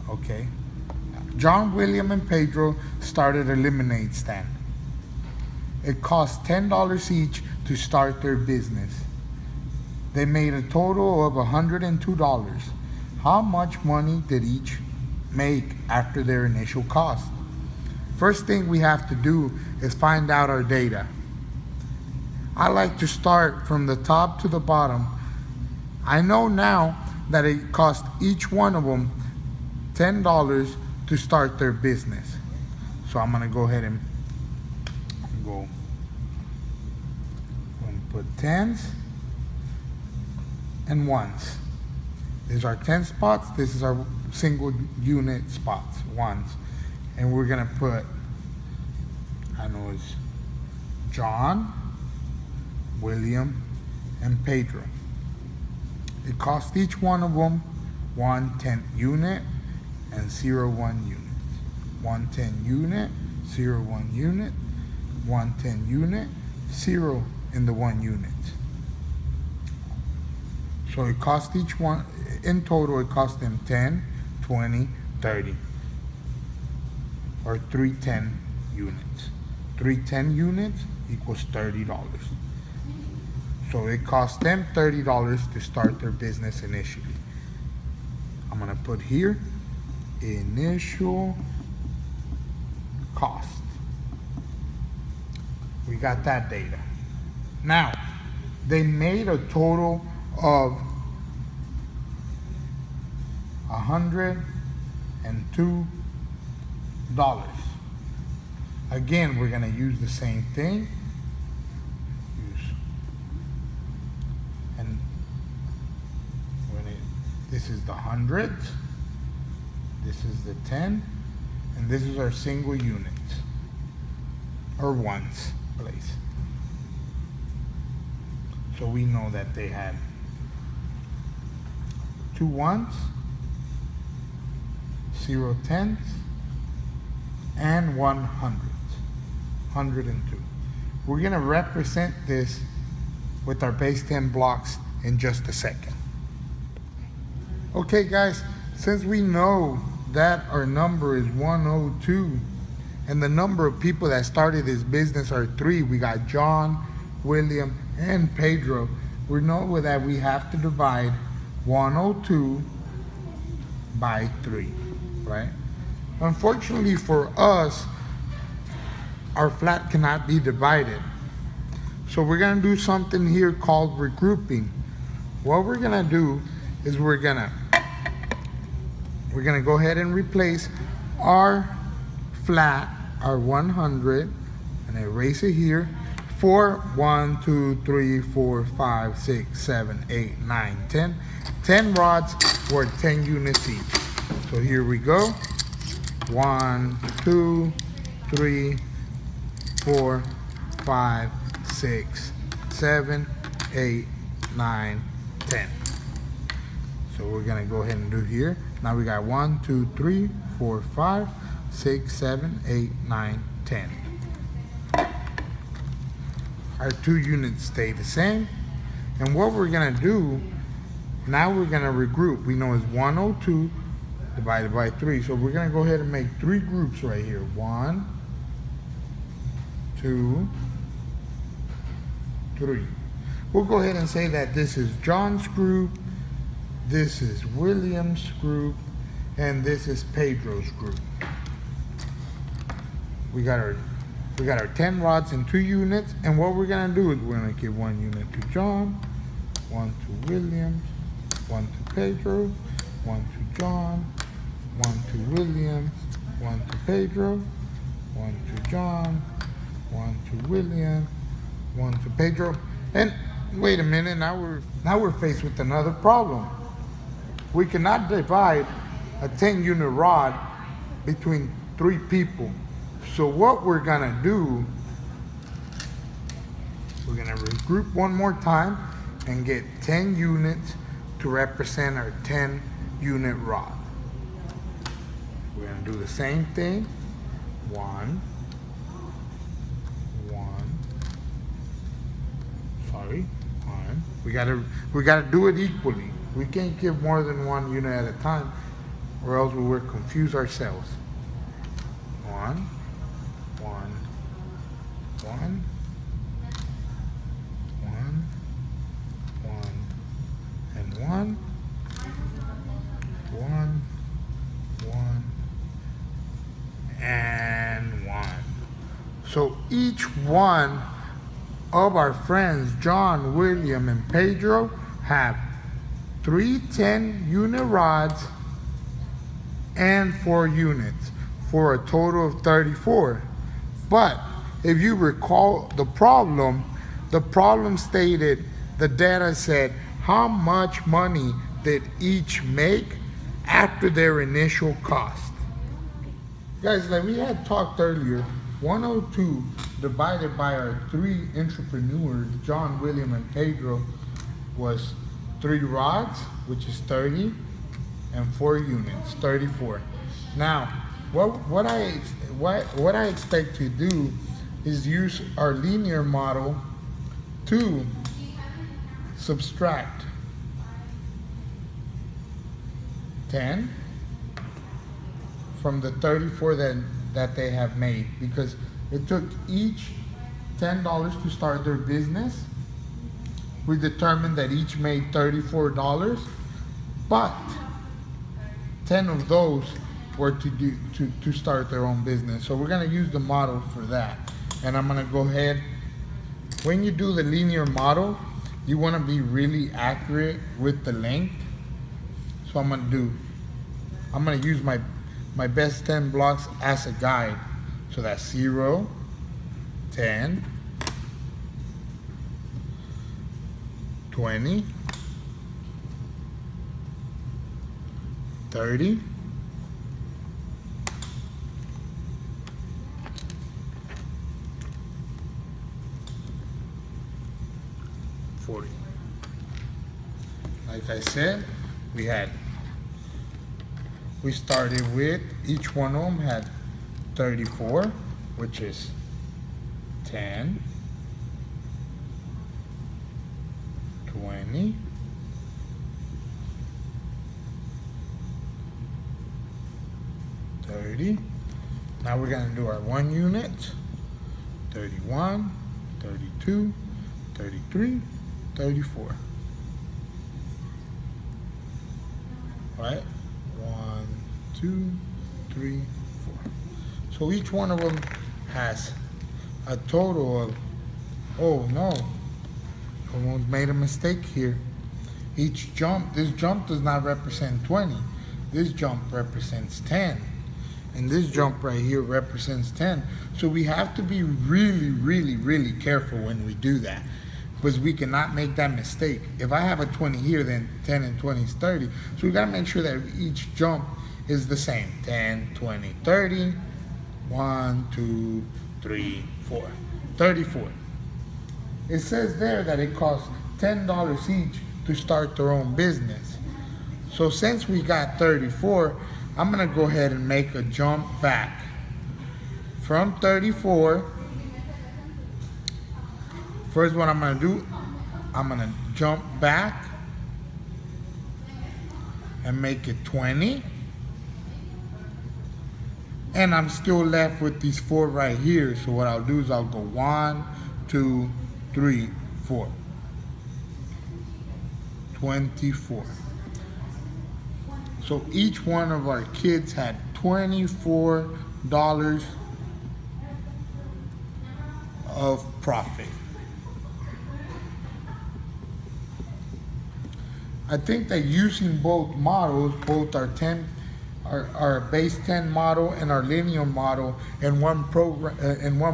Okay. John, William, and Pedro started a lemonade stand. It cost $10 each to start their business. They made a total of $102. How much money did each make after their initial cost? First thing we have to do is find out our data. I like to start from the top to the bottom. I know now that it cost each one of them $10 to start their business. So I'm gonna go ahead and put tens and ones. These are 10 spots. This is our single unit spots, ones. And we're gonna put, I know it's John, William, and Pedro. It cost each one of them 1/10 unit and 0.1 unit. 1/10 unit, 0.1 unit, 1/10 unit, 0 in the 1 unit. So it cost each one, in total it cost them 10, 20, 30. Or 310 units. 310 units equals $30. So it cost them $30 to start their business initially. I'm gonna put here, initial cost. We got that data. Now, they made a total of $102. Again, we're gonna use the same thing. This is the hundreds, this is the 10, and this is our single units, or ones place. So we know that they had 2 ones, 0 tens, and 100s, 102. We're gonna represent this with our base 10 blocks in just a second. Okay guys, since we know that our number is 102 and the number of people that started this business are 3, we got John, William, and Pedro, we know that we have to divide 102 by 3, right? Unfortunately for us, our flat cannot be divided. So we're gonna do something here called regrouping. What we're gonna do is we're gonna go ahead and replace our flat, our 100, and erase it here for 1, 2, 3, 4, 5, 6, 7, 8, 9, 10. 10 rods worth 10 units each. So here we go. 1, 2, 3, 4, 5, 6, 7, 8, 9, 10. So we're gonna go ahead and do here. Now we got 1, 2, 3, 4, 5, 6, 7, 8, 9, 10. Our 2 units stay the same. And what we're gonna do, now we're gonna regroup. We know it's 102 divided by 3. So we're gonna go ahead and make 3 groups right here. 1, 2, 3. We'll go ahead and say that this is John's group, this is William's group, and this is Pedro's group. We got our 10 rods in 2 units, and what we're gonna do is we're gonna give 1 unit to John, 1 to Williams, 1 to Pedro, 1 to John, 1 to Williams, 1 to Pedro, 1 to John, 1 to William, 1 to Pedro. And wait a minute, now we're faced with another problem. We cannot divide a 10 unit rod between 3 people. So what we're gonna do, we're gonna regroup one more time and get 10 units to represent our 10 unit rod. We're gonna do the same thing. 1, sorry, 1. We gotta do it equally. We can't give more than 1 unit at a time. or else we will confuse ourselves. 1, 1, 1, 1, 1, and 1, 1, 1, and 1. So each one of our friends, John, William, and Pedro, have 3 10-unit rods and 4 units for a total of 34. But if you recall the problem stated, the data said how much money did each make after their initial cost. Guys, like we had talked earlier, 102 divided by our 3 entrepreneurs, John, William, and Pedro, was 3 rods, which is 30, and 4 units, 34. Now, what I expect to do is use our linear model to subtract 10 from the 34 that they have made, because it took each $10 to start their business. We determined that each made $34, but 10 of those were to start their own business. So we're gonna use the model for that. And I'm gonna go ahead, when you do the linear model, you wanna be really accurate with the length. So I'm gonna use my best 10 blocks as a guide. So that's 0, 10, 20, 30, 40. Like I said, we started with, each one of them had 34, which is 10, 20, 30. Now we're gonna do our 1 unit, 31, 32, 33, 34. Right? 1, 2, 3, 4. So each one of them has a total of, oh no, almost made a mistake here. This jump does not represent 20. This jump represents 10. And this jump right here represents 10. So we have to be really, really, really careful when we do that, because we cannot make that mistake. If I have a 20 here, then 10 and 20 is 30. So we gotta make sure that each jump is the same. 10, 20, 30, 1, 2, 3, 4, 34. It says there that it costs $10 each to start their own business. So since we got 34, I'm gonna go ahead and make a jump back from 34. First, what I'm gonna do, I'm gonna jump back and make it 20. And I'm still left with these 4 right here. So what I'll do is I'll go 1, 2, 3, 4. 24. So each one of our kids had $24 of profit. I think that using both models, both our base 10 model and our linear model in one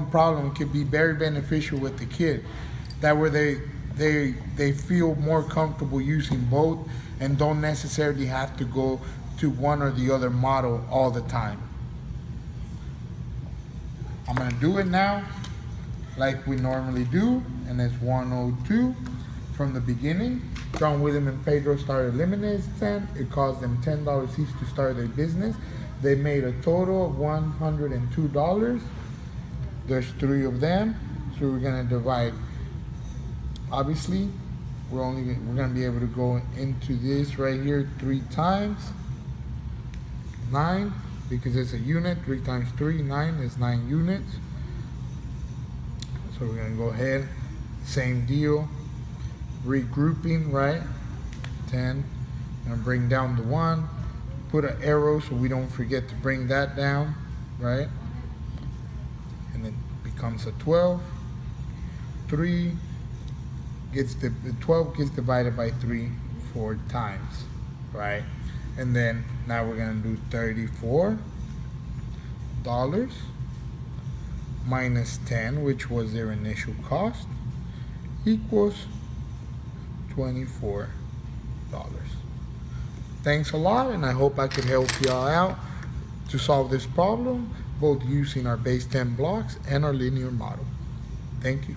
problem could be very beneficial with the kid. That way they feel more comfortable using both and don't necessarily have to go to one or the other model all the time. I'm gonna do it now like we normally do, and it's 102 from the beginning. John, William, and Pedro started Lemonade Stand. It cost them $10 each to start their business. They made a total of $102. There's 3 of them, so we're gonna divide. Obviously, we're gonna be able to go into this right here 3 times. 9 because it's a unit. 3 times 3, 9 is 9 units. So we're gonna go ahead, same deal, regrouping, right? 10, and bring down the 1, put an arrow so we don't forget to bring that down, right? And it becomes a 12. 3 gets the 12 gets divided by 3 4 times, right? And then now we're gonna do $34 minus 10, which was their initial cost, equals $24. Thanks a lot, and I hope I could help y'all out to solve this problem, both using our base 10 blocks and our linear model. Thank you.